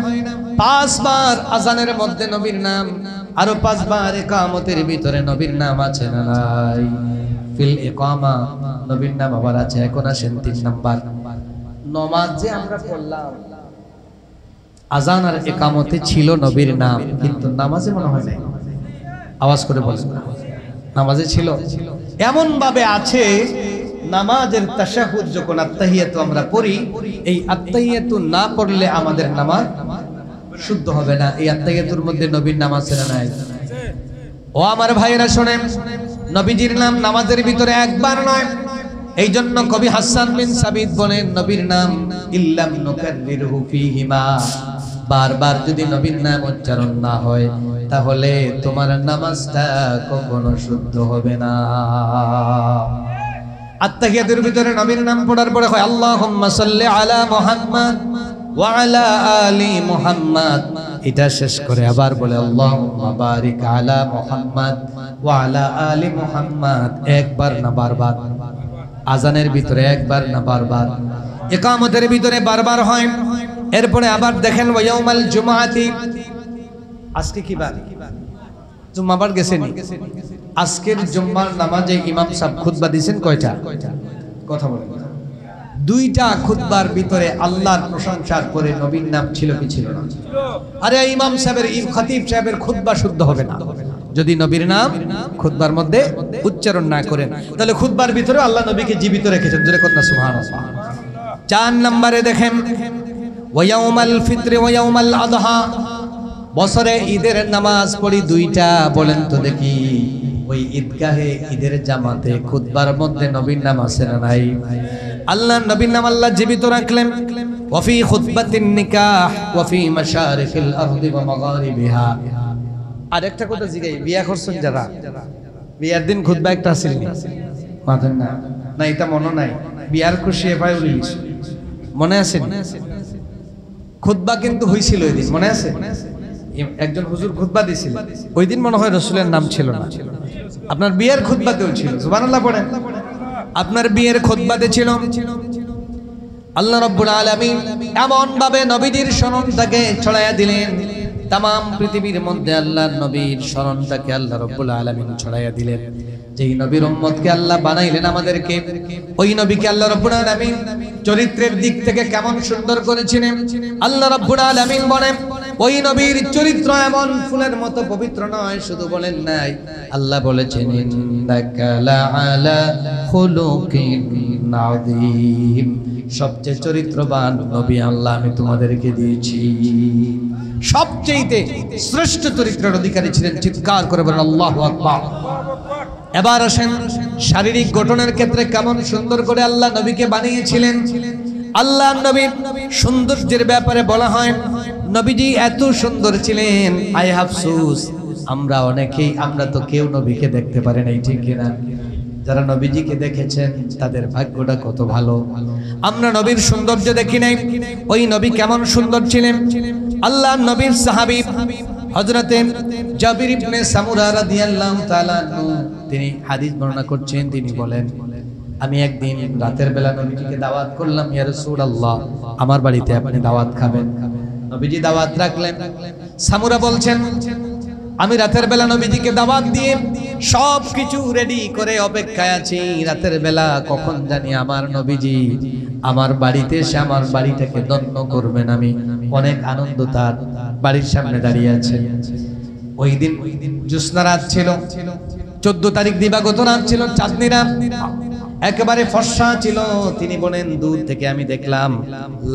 5 বার আজানের মধ্যে নবীর নাম, আরো 5 বার ইকামতের ভিতরে নবীর নাম আছে না নাই? ফিল ইকামা নবীর নাম আবার আছে। এখন আসেন 3 নাম্বার, নামাজ যে আমরা পড়লাম, আজান আর ইকামতে ছিল নবীর নাম, কিন্তু নামাজে মনে হয় না। আওয়াজ করে বলেন, নামাজে ছিল। এমন ভাবে আছে, নামাজের তাশাহুদ যখন আত্তাহিয়াতু আমরা পড়ি, এই আত্তাহিয়াতু না পড়লে আমাদের নামাজ শুদ্ধ হবে না। এই আত্তাহিয়াতুর মধ্যে নবীর নাম আছে না নাই? ও আমার ভাইরা শোনেন, নবীজির নাম নামাজের ভিতরে একবার নয়। এই জন্য কবি হাসান বিন সাবিত বলেন, নবীর নাম ইল্লাম নুকাররিরহু ফীহিমা, বারবার যদি নবীর নাম উচ্চারণ না হয় তাহলে তোমার নামাজটা কখনো শুদ্ধ হবে না। আত্তাহিয়াতের ভিতরে নবীর নাম পড়ার পরে হয় আল্লাহুম্মা সাল্লি আলা মুহাম্মাদ ওয়া আলা আলি মুহাম্মাদ, এটা শেষ করে আবার বলে আল্লাহুম্মা বারিক আলা মুহাম্মাদ ওয়া আলা আলি মুহাম্মাদ। একবার না বারবার? আজানের ভিতরে একবার না বারবার? ইকামতের ভিতরে বারবার হয়। এরপরে আবার দেখেন ওয়াউমাল জুমআতি, আজকে কি বার? জুম্মাবার গেছেন। আজকের জুম্মার নামাজে ইমাম সাহেব খুতবা দিবেন কয়টা? কথা বলেন। 2টা খুতবার ভিতরে আল্লাহর প্রশংসার পরে নবীর নাম ছিল কি ছিল না? আরে ইমাম সাহেবের, খতিব সাহেবের খুতবা শুদ্ধ হবে না যদি নবীর নাম খুতবার মধ্যে উচ্চারণ না করেন। তাহলে খুতবার ভিতরে আল্লাহ নবীকে জীবিত রেখেছেন, জোরে কোন না সুবহানাল্লাহ। 4 নম্বরে দেখেন ওয়াউমাল ফিত্র ওয়াউমাল আযহা, বছরে ঈদের নামাজ পড়ি 2টা, বলেন তো দেখি ওই ঈদগাহে ঈদের জামাতে খুতবার মধ্যে নবীর নাম আছে না নাই? আল্লাহ নবীর নাম আল্লাহ জীবিত রাখলেন। ওয়া ফি খুতবাতিন নিকাহ ওয়া ফি মাশারিকিল আরদি ওয়া মাগারিবিহা। আরেকটা কথা জিগাই, বিয়া করছেন যারা, বিয়ার দিন খুতবা একটা আছিল না? মাথেন না? না এটা মনে নাই? বিয়ার খুশি এফাই উলিশ মনে আছে? খুতবা কিন্তু হইছিল ওই দিন, মনে আছে? একজন হুজুর খুতবা দিছিল ওই দিন, মনে হয় রাসূলের নাম ছিল না। আপনার বিয়ের খুতবাতেও ছিল, সুবহানাল্লাহ পড়েন। আপনার বিয়ের খুতবাতে ছিল। আল্লাহ রাব্বুল আলামিন এমন ভাবে নবীদের শরণটাকে ছড়াইয়া দিলেন, তাম পৃথিবীর মধ্যে আল্লাহর নবীর শরণটাকে আল্লাহ রাব্বুল আলামিন ছড়াইয়া দিলেন। যেই নবীর উম্মতকে আল্লাহ বানাইলেন আমাদেরকে, ওই নবীকে আল্লাহ রাব্বুল আলামিন চরিত্রের দিক থেকে কেমন সুন্দর করেছিলেন। আল্লাহ রাব্বুল আলামিন বলেন, ওই নবীর চরিত্র এমন ফুলের মতো পবিত্র নয়, শুধু বলেন নাই, আল্লাহ বলেছেন ইন্নাকা লাআলা খুলুকিন আযীম, সবচেয়ে চরিত্রবান নবী আল্লাহ আমি তোমাদেরকে দিয়েছি। সবচেয়ে শ্রেষ্ঠ চরিত্রের অধিকারী ছিলেন। চিৎকার করে বলেন আল্লাহু আকবার। এবার আসেন শারীরিক গঠনের ক্ষেত্রে কেমন সুন্দর করে আল্লাহ নবীকে বানিয়েছিলেন। আল্লাহ নবীর সৌন্দর্যের ব্যাপারে বলা হয়, নবীজি এত সুন্দর ছিলেন, আই আফসোস আমরা অনেকেই, আমরা তো কেউ নবীকে দেখতে পারি নাই, ঠিক কিনা? যারা নবীজিকে দেখেছেন তাদের ভাগ্যটা কত ভালো। আমরা নবীর সৌন্দর্য দেখি নাই, ওই নবী কেমন সুন্দর ছিলেন। আল্লাহ নবীর সাহাবী হযরতে জাবির ইবনে সামুরা রাদিয়াল্লাহু তাআলা আনহু, তিনি হাদিস বর্ণনা করছেন। তিনি বলেন, আমি একদিন রাতের বেলা নবীজিকে দাওয়াত করলাম, ইয়া রাসূলুল্লাহ আমার বাড়িতে আপনি দাওয়াত খাবেন। নবীজি দাওয়াত রাখলেন। সামুরা বলছেন, আমি রাতের বেলা নবীজিকে দাওয়াত দিয়ে সব কিছু রেডি করে অপেক্ষায় আছি। রাতের বেলা কখন জানি আমার নবীজি আমার বাড়িতে এসে আমার বাড়িটাকে ধন্য করবেন। আমি অনেক আনন্দ তার বাড়ির সামনে দাঁড়িয়ে আছে। ওই দিন জ্যোৎস্না রাত ছিল, 14 তারিখ দিবাগত রাত ছিল, চাঁদনি রাত, একেবারে ফর্সা ছিল। তিনি বলেন, দূর থেকে আমি দেখলাম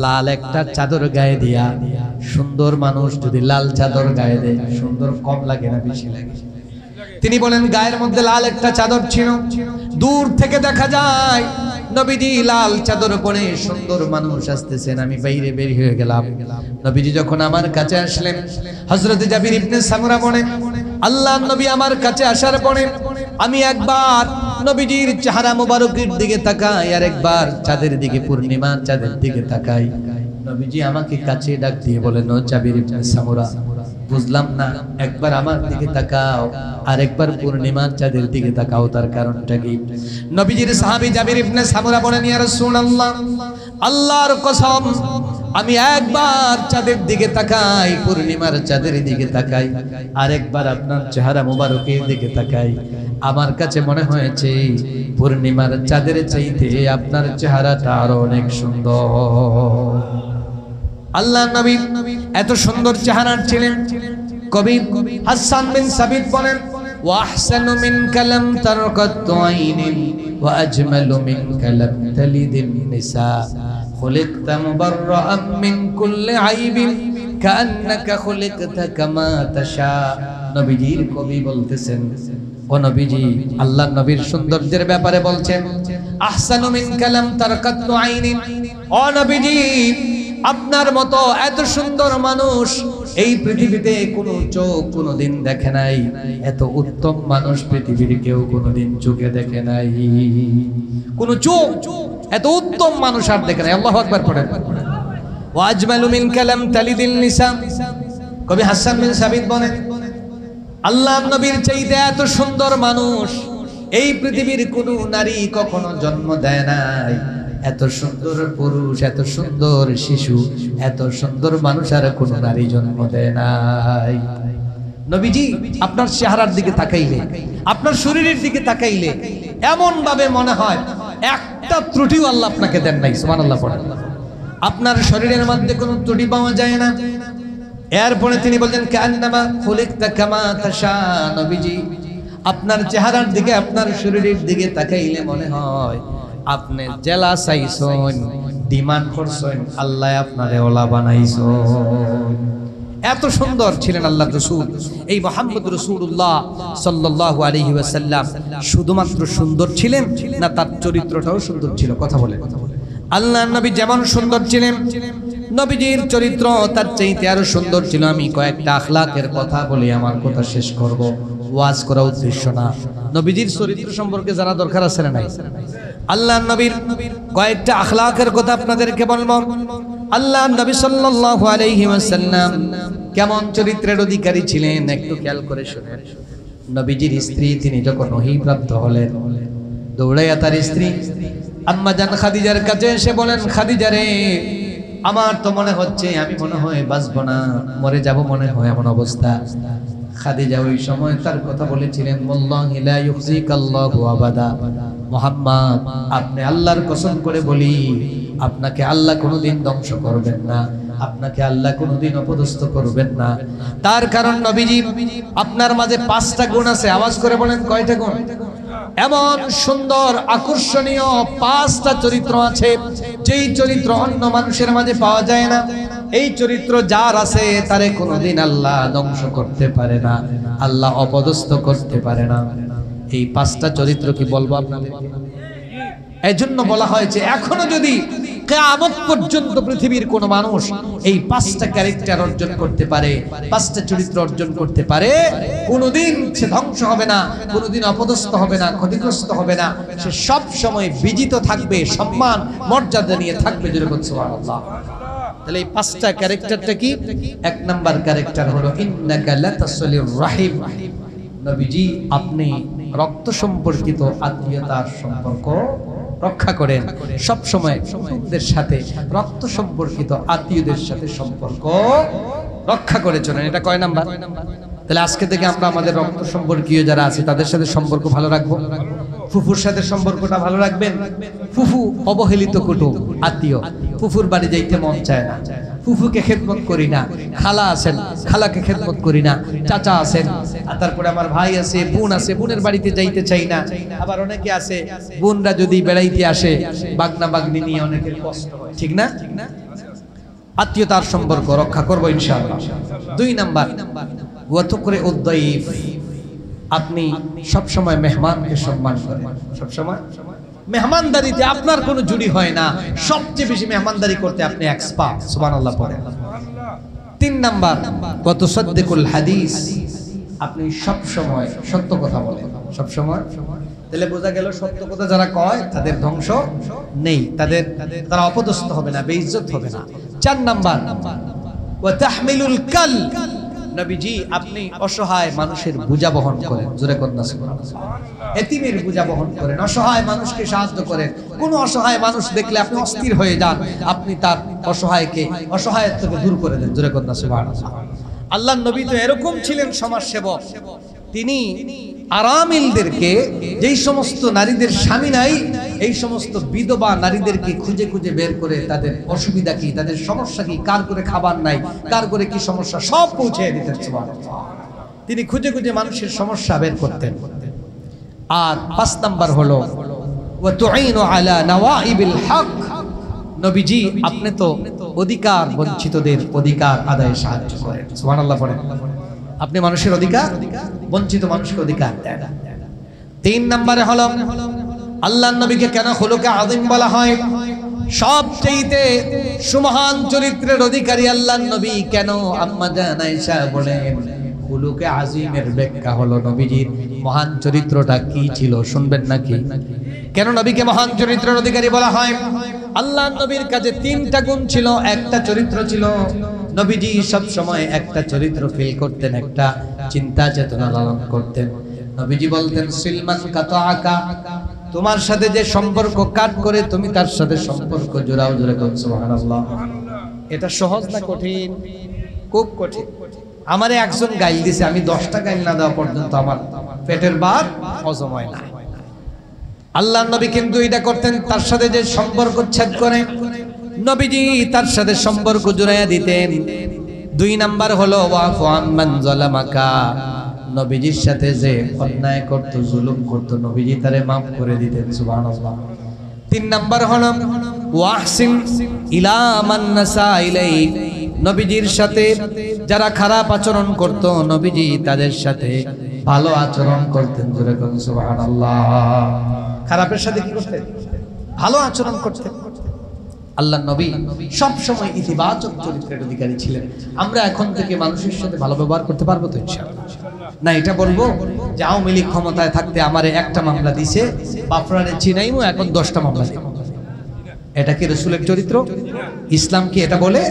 লাল একটা চাদর গায়ে দিয়া। সুন্দর মানুষ যদি লাল চাদর গায়ে দেয় সুন্দর কম লাগে না বেশি লাগে? তিনি বলেন গায়ের মধ্যে লাল একটা চাদর ছিল। দূর থেকে দেখা যায় নবীজি লাল চাদর পরে সুন্দর মানুষ আসতেছেন। আমি বাইরে বের হয়ে গেলাম। নবীজি যখন আমার কাছে আসলেন, হযরত জাবির ইবনে সামুরা বলেন, আল্লাহর নবী আমার কাছে আসার পরে আমি একবার নবীজির চেহারা মোবারকের দিকে তাকাই, আর একবার চাঁদের দিকে, পূর্ণিমার চাঁদের দিকে তাকাই। নবীজি আমাকে কাছে ডাক দিয়ে বলেন, ও জাবির ইবনে সামুরা, বুঝলাম না, একবার আমার দিকে তাকাও আর একবার পূর্ণিমার চাঁদের দিকে তাকাও, তার কারণটা কি? নবীজির সাহাবী জাবির ইবনে সামুরা বলেন, ইয়া রাসূলুল্লাহ, আল্লাহর কসম, আমি একবার চাঁদের দিকে তাকাই, পূর্ণিমার চাঁদের দিকে তাকাই, আর একবার আপনার চেহারা মুবারকের দিকে তাকাই, আমার কাছে মনে হয়েছে পূর্ণিমার চাঁদের চাইতে আপনার চেহারাটা আরো অনেক সুন্দর। আল্লাহ নবী এত সুন্দর চেহারার ছিলেন। কবি হাসান বিন সাবিত বলেন, ওয়া আহসানু মিনকা লাম তারকাতু আইনিন ওয়া আজমালু মিনকা লাম তালিদিন নিসা খুলিকতা মুবাররাআন মিন কুল্লি আইবিন কাআন্নাকা খুলিকতা কামা তাশা। নবীজির কবি বলতেছেন, ও নবীজি, আল্লাহ নবীর সৌন্দর্যের ব্যাপারে বলছেন, আহসানু মিনকা লাম তারকাতু আইনিন, ও নবীজি, আপনার মতো এত সুন্দর মানুষ এই পৃথিবীতে কোনো চোখ কোনোদিন দেখে নাই, এত উত্তম মানুষ পৃথিবীর কেউ কোনোদিন চোখে দেখে নাই, কোন চোখ এত উত্তম মানুষ আর দেখে নাই। আল্লাহু আকবার পড়েন। ওয়া আজমালু মিনকা লাম তালিদিন নিসা। কবি হাসান বিন সাবিত বলেন, আল্লাহ নবীর চাইতে এত সুন্দর মানুষ এই পৃথিবীর কোনো নারী কখনো জন্ম দেয় নাই, এত সুন্দর পুরুষ, এত সুন্দর শিশু, এত সুন্দর মানুষ আর কোন নারী জন্ম দেয় নাই। নবীজি আপনার চেহারার দিকে তাকাইলে, আপনার শরীরের দিকে তাকাইলে এমন ভাবে মনে হয় একটা ত্রুটিও আল্লাহ আপনাকে দেন নাই। সুবহানাল্লাহ পড়েন। আপনার শরীরের মধ্যে কোনো ত্রুটি পাওয়া যায় না। এরপরে তিনি বললেন, কান্নামা খুলিকতা কামা তাশা। নবীজি আপনার চেহারার দিকে, আপনার শরীরের দিকে তাকাইলে মনে হয় আপনি জেলা চাইছেন, ডিমান্ড করছেন, আল্লাহ আপনারে ওলা বানাইছেন। এত সুন্দর ছিলেন আল্লাহ রাসূল। এই মুহাম্মদ রাসূলুল্লাহ সাল্লাল্লাহু আলাইহি ওয়াসাল্লাম শুধুমাত্র সুন্দর ছিলেন না, তার চরিত্রটাও সুন্দর ছিল? কথা বলেন। আল্লাহ নবী যেমন সুন্দর ছিলেন, নবীজির চরিত্র তার চাইতে আরো সুন্দর ছিল। আমি কয়েকটা আখলাকের কথা বলি, আমার কথা শেষ করব। ওয়াজ করা উদ্দেশ্য না, নবীজির চরিত্র সম্পর্কে জানা দরকার আছে না নাই? আল্লাহ নবীর কয়েকটা আখলাকের কথা আপনাদেরকে বলবো। আল্লাহ নবী সাল্লাল্লাহু আলাইহি ওয়াসাল্লাম কেমন চরিত্রের অধিকারী ছিলেন একটু খেয়াল করে শুনেন। নবীজির স্ত্রী তিনি যখন ওহীপ্রাপ্ত হলেন, দৌড়াইয়া তার স্ত্রী আম্মা জান খাদিজার কাছে এসে বলেন, খাদিজা রে, আমার তো মনে হচ্ছে আমি মনে হয় বাঁচবো না, মরে যাব মনে হয়, এমন অবস্থা। খাদিজা ওই সময় তার কথা বলেছিলেন, ওয়াল্লাহি লা ইউখজিকাল্লাহু আবাদা। মুহাম্মদ, আপনি আল্লাহর কসম করে বলি, আপনাকে আল্লাহ কোনোদিন ধ্বংস করবেন না, আপনাকে আল্লাহ কোনোদিন অপদস্থ করবেন না। তার কারণ নবীজি আপনার মাঝে 5টা গুণ আছে। আওয়াজ করে বলেন, কয়টা গুণ? এমন সুন্দর আকর্ষণীয় 5টা চরিত্র আছে, যেই চরিত্র অন্য মানুষের মাঝে পাওয়া যায় না। এই চরিত্র যার আছে তারে কোনোদিন আল্লাহ ধ্বংস করতে পারে না, আল্লাহ অপদস্থ করতে পারে না। এই 5টা চরিত্র কি বলবো আপনাদেরকে? এজন্য বলা হয়েছে এখনো যদি কিয়ামত পর্যন্ত পৃথিবীর কোন মানুষ এই 5টা ক্যারেক্টার অর্জন করতে পারে, 5টা চরিত্র অর্জন করতে পারে, কোনোদিন সে ধ্বংস হবে না, কোনোদিন অপদস্থ হবে না, ক্ষতিগ্রস্ত হবে না। সে সব সময় বিজিত থাকবে, সম্মান মর্যাদা নিয়ে থাকবে। যেরকম সুবহানাল্লাহ। তাহলে এই 5টা ক্যারেক্টারটা কি? 1 নাম্বার ক্যারেক্টার হলো ইন্নাকা লাতাসিলুর রাহিম। নবীজি আপনি রক্ত সম্পর্কিত আত্মীয়তার সম্পর্ক রক্ষা করেন, সব সময় কুটুম্বদের সাথে, রক্ত সম্পর্কিত আত্মীয়দের সাথে সম্পর্ক রক্ষা করে চলেন। এটা কয় নাম্বার? তাহলে আজকে থেকে আমরা আমাদের রক্ত সম্পর্কীয় যারা আছে তাদের সাথে সম্পর্ক ভালো রাখবো। ফুফুর সাথে সম্পর্কটা ভালো রাখবেন। ফুফু অবহেলিত কুটুম আত্মীয়, ফুফুর বাড়ি যাইতে মন চায় না, ফুফুকে খেদমত করি না। খালা আছেন, খালাকে খেদমত করি না। চাচা আছেন, তারপরে আমার ভাই আছে, বোন আছে, বোনের বাড়িতে যাইতে চাই না। আবার অনেকে আছে বোনরা যদি বেড়াইতে আসে বাগনা বাগনি নিয়ে অনেকের কষ্ট হয়, ঠিক না? আত্মীয়তার সম্পর্ক রক্ষা করবো ইনশাআল্লাহ। 2 নাম্বার ওয়াত করে উদ্দাইফ। আপনি সব সময় মেহমানকে সম্মান করেন, সব সময় মেহমানদারিতে আপনার কোনো জুড়ি হয় না, সবচেয়ে বেশি মেহমানদারি করতে আপনি এক্সপার্ট। সুবহানাল্লাহ পড়েন। 3 নাম্বার ওয়াত সাদদিকুল হাদিস। আপনি সব সময় সত্য কথা বলেন, সব সময়। তাহলে বোঝা গেল সত্য কথা যারা কয় তাদের ধ্বংস নেই, তারা অপদস্থ হবে না, বেইজ্জত হবে না। 4 নাম্বার ওয়া তাহমিলুল কাল। নবীজি আপনি অসহায় মানুষের বোঝা বহন করেন, জোরে কন্যা সুবহানাল্লাহ, এতিমের বোঝা বহন করেন, অসহায় মানুষকে সাহায্য করেন। কোন অসহায় মানুষ দেখলে আপনি অস্থির হয়ে যান, আপনি তার অসহায়ত্বকে দূর করে দেন, জোরে কন্যা সুবহানাল্লাহ। আল্লাহর নবী তো এরকম ছিলেন সমাজসেবক। তিনি আরামিলদেরকে, যেই সমস্ত নারীদের স্বামী নাই, এই সমস্ত বিধবা নারীদেরকে খুঁজে খুঁজে বের করে তাদের অসুবিধা কি, তাদের সমস্যা কি, কার করে খাবার নাই, কার করে কি সমস্যা, সব পৌঁছে দিতেন সুবহানাল্লাহ। তিনি খুঁজে খুঁজে মানুষের সমস্যা বের করতেন। আর ৫ নাম্বার হলো ওয়া তুঈনু আলা নওয়াইবিল হক। নবীজি আপনি তো অধিকার বঞ্চিতদের অধিকার আদায়ে সাহায্য করেন, সুবহানাল্লাহ পড়েন। আপনি মানুষের অধিকার, বঞ্চিত মানুষকে অধিকার দেন। ৩ নম্বরে হলো আল্লাহর নবীকে কেন খুলুকে আযীম বলা হয়? সবচেয়ে সুমহান চরিত্রের অধিকারী আল্লাহর নবী কেন? আম্মা জান আয়েশা বলেন খুলুকে আযীমের ব্যাখ্যা হলো নবীজির মহান চরিত্রটা কি ছিল, শুনবেন নাকি? কেন নবীকে মহান চরিত্রের অধিকারী বলা হয়? আল্লাহর নবীর কাছে ৩টা গুণ ছিল, একটা চরিত্র ছিল। নবীজি সব সময় একটা চরিত্র ফিল করতেন, একটা চিন্তা চেতনা লালন করতেন। নবীজি বলতেন সিলমান কাতাআকা, তোমার সাথে যে সম্পর্ক কাট করে তুমি তার সাথে সম্পর্ক জোড়াও, জোরে কোন সুবহানাল্লাহ। এটা সহজ না কঠিন? খুব কঠিন। আমারে একজন গাইল দিছে, আমি 10টা গাইল না দেওয়া পর্যন্ত আমার পেটের ভাত হজম হয় না। আল্লাহর নবী কিন্তু এটা করতেন, তার সাথে যে সম্পর্ক ছেদ করে নবীজি তার সাথে সম্পর্ক জুড়াইয়া দিতেন। ২ নাম্বার হলো ওয়াফু আম্মান যালামাকা, নবীজির সাথে যে অন্যায় করত, জুলুম করত, নবীজি তারে মাফ করে দিতেন, সুবহানাল্লাহ। ৩ নাম্বার হলো ওয়াহসিন ইলা মান নাসা ইলাইক, নবীজির সাথে যারা খারাপ আচরণ করত নবীজি তাদের সাথে ভালো আচরণ করতেন, জোরে কোন সুবহানাল্লাহ। খারাপের সাথে কি করতেন? ভালো আচরণ করতেন। আল্লাহর নবী সব সময় ইতিবাচক চরিত্রের অধিকারী ছিলেন। আমরা এখন থেকে মানুষের সাথে ভালো ব্যবহার করতে পারবো তো ইনশাআল্লাহ? না এটা বলবো যে আওয়ামী লীগ ক্ষমতায় থাকতে আমারে একটা মামলা দিছে, বাফরানে চিনাইমু, এখন 10টা মামলা দিব। এটা কি রাসূলের চরিত্র? ইসলাম কি এটা বলে?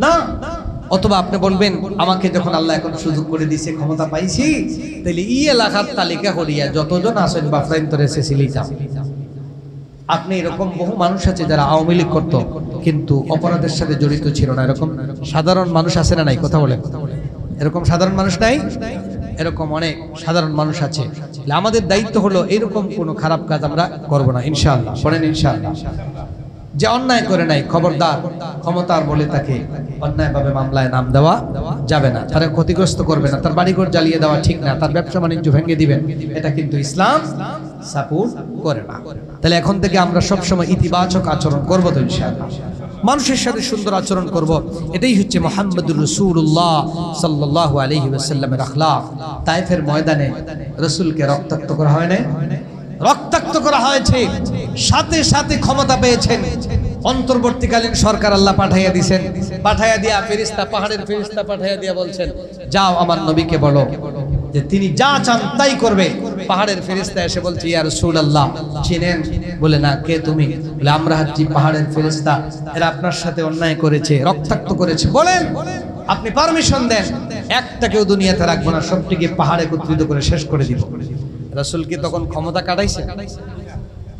না। অথবা আপনি বলবেন আমাকে যখন আল্লাহ এখন সুযোগ করে দিয়েছে, ক্ষমতা পাইছি, তাহলে এলাকার তালিকা করিয়া যতজন আছেন বাফরাইন তরে সেসিলিতাম। আপনি এরকম বহু মানুষ আছে যারা আওয়ামী লীগ করতো কিন্তু অপরাধের সাথে জড়িত ছিল না, এরকম সাধারণ মানুষ আছে না নাই? কথা বলেন, এরকম সাধারণ মানুষ নাই? এরকম অনেক সাধারণ মানুষ আছে। আমাদের দায়িত্ব হলো এরকম কোনো খারাপ কাজ আমরা করব না ইনশাআল্লাহ। বলেন ইনশাআল্লাহ। যে অন্যায় করে নাই, খবরদার, ক্ষমতার বলে তাকে অন্যায়ভাবে মামলায় নাম দেওয়া যাবে না, তারা ক্ষতিগ্রস্ত করবে না, তার বাড়িঘর জ্বালিয়ে দেওয়া ঠিক না, তার ব্যবসা বাণিজ্য ভেঙে দিবেন, এটা কিন্তু ইসলাম সাপোর্ট করে না। তাহলে এখন থেকে আমরা সবসময় ইতিবাচক আচরণ করবো তো ইনশাআল্লাহ, মানুষের সাথে সুন্দর আচরণ করব। এটাই হচ্ছে মুহাম্মদুর রাসূলুল্লাহ সাল্লাল্লাহু আলাইহি ওয়াসাল্লামের আখলাক। তায়েফের ময়দানে রাসূলকে রক্তাক্ত করা হয় না? রক্তাক্ত করা হয়েছে, সাথে সাথে ক্ষমতা পেয়েছেন। অন্তর্বর্তীকালীন সরকার আল্লাহ পাঠাইয়া দিয়েছেন, পাঠাইয়া দিয়া ফেরেশতা, পাহাড়ের ফেরেশতা পাঠাইয়া দিয়া বলছেন যাও আমার নবীকে বলো যে তিনি যা চান তাই করবে। পাহাড়ের ফেরেশতা এসে বলছে ইয়া রাসূলুল্লাহ চিনেন? বলে না। কে তুমি? বলে আমরা হচ্ছি পাহাড়ের ফেরেশতা, এরা আপনার সাথে অন্যায় করেছে, রক্তাক্ত করেছে, বলেন আপনি পারমিশন দেন, একটাকেও দুনিয়াতে রাখবো না, সবটিকে পাহাড়ে একত্রিত করে শেষ করে দিব। রাসূল কি তখন ক্ষমতা কাটাইছে?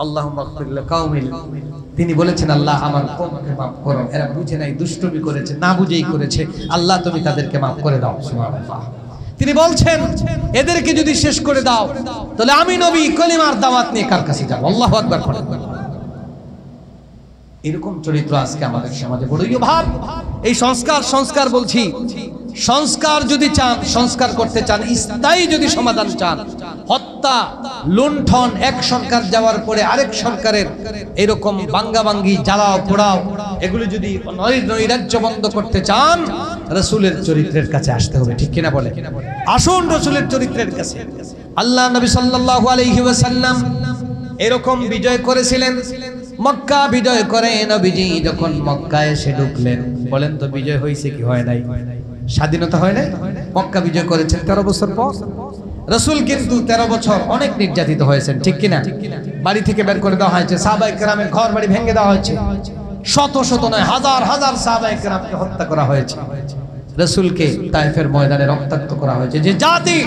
আল্লাহুম্মা গফির লিকাউমিল, তিনি বলেছেন আল্লাহ আমার কওমকে maaf করো, এরা বুঝে নাই, দুষ্টুমি করেছে, না বুঝেই করেছে, আল্লাহ তুমি তাদেরকে maaf করে দাও। সুবহানাল্লাহ। তিনি বলছেন এদেরকে যদি শেষ করে দাও তাহলে আমি নবী কলিমার দাওয়াত নিয়ে কার কাছে যাব? আল্লাহু আকবার। এরকম চরিত্র আজকে আমাদের সমাজে বড়ই অভাব। এই সংস্কার বলছি, সংস্কার যদি চান, সংস্কার করতে চান, স্থায়ী যদি সমাধান চান, হত্যা, লুণ্ঠন, এক সরকার যাওয়ার পরে আরেক সরকারের এরকম বাঙ্গাবাঙ্গি, জ্বালাও পোড়াও, এগুলো যদি নৈরাজ্য বন্ধ করতে চান, রাসূলের চরিত্রের কাছে আসতে হবে। ঠিক কিনা বলে? আসুন রাসূলের চরিত্রের কাছে। আল্লাহ নবী সাল্লাল্লাহু আলাইহি ওয়াসাল্লাম এরকম বিজয় করেছিলেন। মক্কা বিজয় করে নবীজি যখন মক্কায় এসে ঢুকলেন, বলেন তো বিজয় হয়েছে কি হয় নাই? স্বাধীনতা হয় নাই? মক্কা বিজয় করেছেন 13 বছর পর। রাসূল কিন্তু 13 বছর অনেক নির্যাতিত হয়েছেন, ঠিক কিনা? বাড়ি থেকে বের করে দেওয়া হয়েছে, সাহাবায়ে কেরামের ঘর বাড়ি ভেঙে দেওয়া হয়েছে, শত শত নয় হাজার হাজার সাহাবায়ে কেরামকে হত্যা করা হয়েছে। রাসূলকে তায়েফের ময়দানে রক্তাক্ত করা হয়েছে। যে জাতি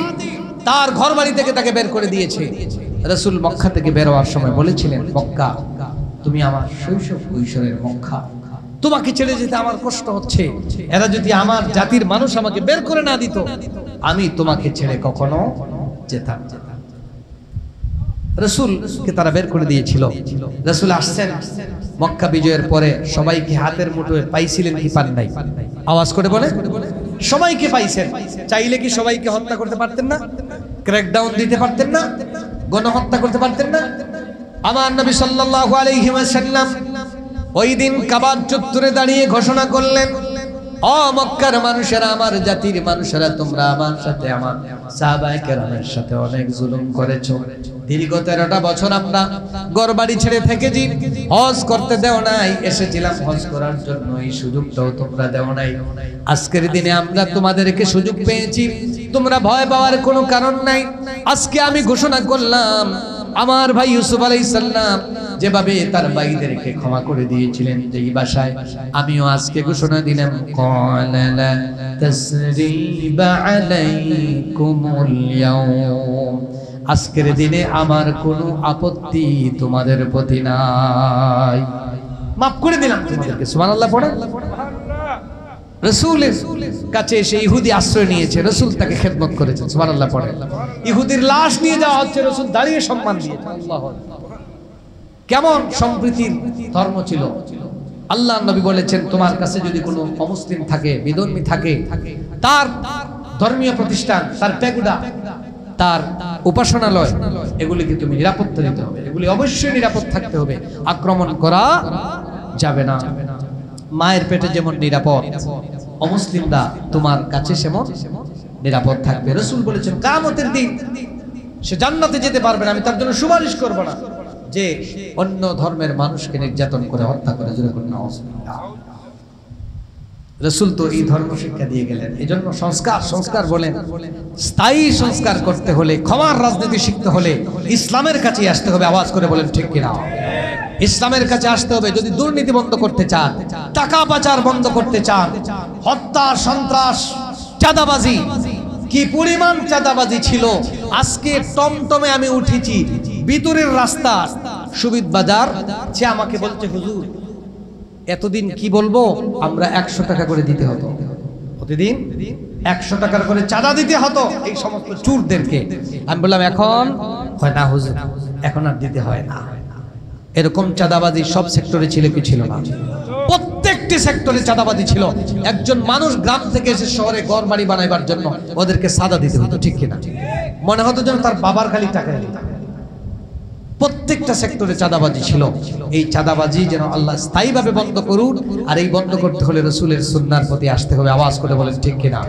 তার ঘরবাড়ি থেকে তাকে বের করে দিয়েছে, রাসূল মক্কা থেকে বের হওয়ার সময় বলেছিলেন, মক্কা তুমি আমার শৈশব কৈশোরের মক্কা, তোমাকে ছেড়ে যেতে আমার কষ্ট হচ্ছে, এরা যদি আমার জাতির মানুষ আমাকে বের করে না দিত আমি তোমাকে ছেড়ে কখনো যেতাম না। রাসূলকে তারা বের করে দিয়েছিল। রাসূল আসছেন মক্কা বিজয়ের পরে, সবাইকে হাতের মুঠোয় পাইছিলেন কি পান নাই? আওয়াজ করে বলে, সবাইকে পাইছেন। চাইলে কি সবাইকে হত্যা করতে পারতেন না? ক্র্যাকডাউন দিতে পারতেন না? গণহত্যা করতে পারতেন না? আমার নবী সাল্লাল্লাহু আলাইহি ওয়াসাল্লাম ওই দিন কাবার চত্বরে দাঁড়িয়ে ঘোষণা করলেন, ও মক্কার মানুষেরা, আমার জাতির মানুষেরা, তোমরা আমার সাথে, আমার সাহাবায়ে কেরামের সাথে অনেক জুলুম করেছো। দীর্ঘ 13টা বছর আমরা ঘরবাড়ি ছেড়ে থেকেছি, হজ করতে দেও নাই, এসেছিলাম হজ করার জন্য, এই সুযোগটাও তোমরা দেও নাই। আজকের দিনে আমরা তোমাদেরকে সুযোগ পেয়েছি, তোমরা ভয় পাওয়ার কোনো কারণ নাই। আজকে আমি ঘোষণা করলাম, আমার ভাই ইউসুফ আলাইহিস সালাম যেভাবে তার ভাইদেরকে ক্ষমা করে দিয়েছিলেন, যেই ভাষায় আমিও আজকে ঘোষণা দিলাম, ক্বালা তাসরিবা আলাইকুমুল ইয়াউম, আজকের দিনে আমার কোনো আপত্তি তোমাদের প্রতি নাই, মাফ করে দিলাম তোমাদেরকে। সুবহানাল্লাহ পড়েন। রাসূলের কাছে এসে ইহুদি আশ্রয় নিয়েছে, রাসূল তাকে খেদমত করেছেন। সুবহানাল্লাহ পড়েন। ইহুদির লাশ নিয়ে যাওয়া হচ্ছে, রাসূল দাঁড়িয়ে সম্মান দিয়েছেন। আল্লাহু আকবার। কেমন সম্প্রীতির ধর্ম ছিল। আল্লাহর নবী বলেছেন, তোমার কাছে যদি কোনো অমুসলিম থাকে, বিধর্মী থাকে, তার ধর্মীয় প্রতিষ্ঠান, তার প্যাগুডা, তার উপাসনালয়, এগুলিকে তুমি নিরাপত্তা দিতে হবে, এগুলি অবশ্যই নিরাপদ থাকতে হবে, আক্রমণ করা যাবে না। মায়ের পেটে যেমন নিরাপদ, অমুসলিমরা তোমার কাছে সেমন নিরাপদ থাকবে। রাসূল বলেছেন, কিয়ামতের দিন সে জান্নাতে যেতে পারবে না, আমি তার জন্য সুপারিশ করব না যে অন্য ধর্মের মানুষকে নির্যাতন করে হত্যা করে। জোরে বলুন নাউজুবিল্লাহ। রাসূল তো এই ধর্ম শিক্ষা দিয়ে গেলেন। এজন্য সংস্কার বলেন, স্থায়ী সংস্কার করতে হলে, ক্ষমার রাজনীতি শিখতে হলে ইসলামের কাছে আসতে হবে। আওয়াজ করে বলেন ঠিক কিনা? ইসলামের কাছে আসতে হবে। যদি দুর্নীতি বন্ধ করতে চান, টাকা পাচার বন্ধ করতে চান, হত্যা, সন্ত্রাস, চাঁদাবাজি, কি পরিমাণ চাঁদাবাজি ছিল। আজকে টমটমে আমি উঠেছি, ভিতরের রাস্তা সুবিদ বাজার, সে আমাকে বলছে, হুজুর এতদিন কি বলবো, আমরা 100 টাকা করে দিতে হতো, প্রতিদিন 100 টাকার করে চাঁদা দিতে হতো এই সমস্ত চোরদেরকে। আমি বললাম, এখন হয় না হুজুর, এখন আর দিতে হয় না। এরকম চাঁদাবাজি সব সেক্টরে ছিল কি ছিল না? প্রত্যেকটি সেক্টরে চাঁদাবাজি ছিল। একজন মানুষ গ্রাম থেকে এসে শহরে ঘর বাড়ি বানাইবার জন্য ওদেরকে সাদা দিতে হতো, ঠিক কিনা? মনে হতো যেন তার বাবার খালি টাকা দিত। প্রত্যেকটা সেক্টরে চাঁদাবাজি ছিল। এই চাঁদাবাজি যেন আল্লাহ স্থায়ীভাবে বন্ধ করুন। আর এই বন্ধ করতে হলে রাসূলের সুন্নাহর প্রতি আসতে হবে। আওয়াজ করে বলেন ঠিক কিনা?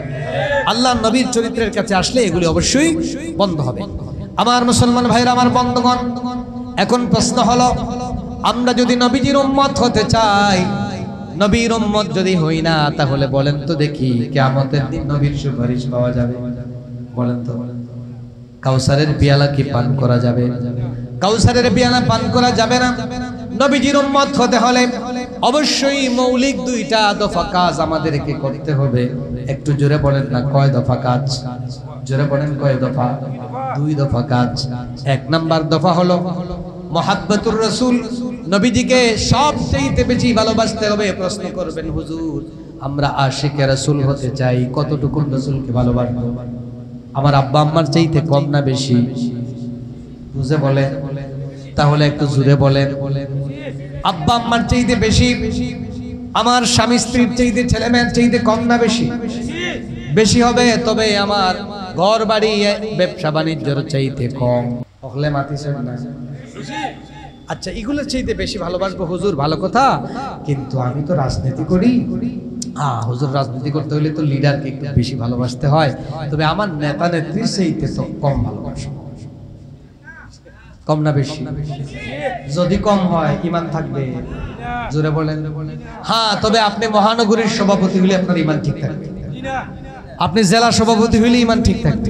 আল্লাহর নবীর চরিত্রের কাছে আসলে এগুলি অবশ্যই বন্ধ হবে। আমার মুসলমান ভাইরা, আমার বন্ধুগণ, এখন প্রশ্ন হলো, আমরা যদি নবীজির উম্মত হতে চাই, নবীর উম্মত যদি হই না, তাহলে বলেন তো দেখি, কিয়ামতের দিন নবীর সুপারিশ পাওয়া যাবে? বলেন তো। কাউসারের পেয়ালা কি পান করা যাবে? কাউসারের পেয়ালা পান করা যাবে না। নবীজির উম্মত হতে হলে অবশ্যই মৌলিক 2টা দফা কাজ আমাদেরকে করতে হবে। একটু জোরে বলেন না, কয় দফা কাজ? জোরে বলেন, কয় দফা? 2 দফা কাজ। 1 নাম্বার দফা হলো মুহাব্বতুর রাসূল, নবীজিকে সবচেয়ে বেশি ভালোবাসতে হবে। প্রশ্ন করবেন, হুজুর আমরা আশিকে রাসূল হতে চাই, কতটুকু রাসূলকে ভালোবাসবো? আমার আব্বা আম্মার চাইতে কম না বেশি? বুঝে বলে, তাহলে একটু জোরে বলেন। আব্বা আম্মার চাইতে বেশি? আমার স্বামী স্ত্রীর চাইতে, ছেলে মেয়ের চাইতে কম না বেশি? বেশি হবে। তবে আমার ঘর বাড়ি, ব্যবসা বাণিজ্যের চাইতে কম হলে মাতিছেন না? আচ্ছা, এগুলোর চাইতে বেশি ভালোবাসবো হুজুর, ভালো কথা, কিন্তু আমি তো রাজনীতি করি। হুজুর রাজনীতি করতে হলে তো লিডারকে একটু বেশি ভালোবাসতে হয়, তবে আমার নেতা নেত্রীর চাইতে তো কম ভালোবাসবো। কম না বেশি? যদি কম হয় ঈমান থাকবে? জোরে বলেন। হ্যাঁ, তবে আপনি মহানগরীর সভাপতি হলে আপনার ঈমান ঠিক থাকবে, আপনি জেলা সভাপতি হইলে ঈমান ঠিক থাকবে।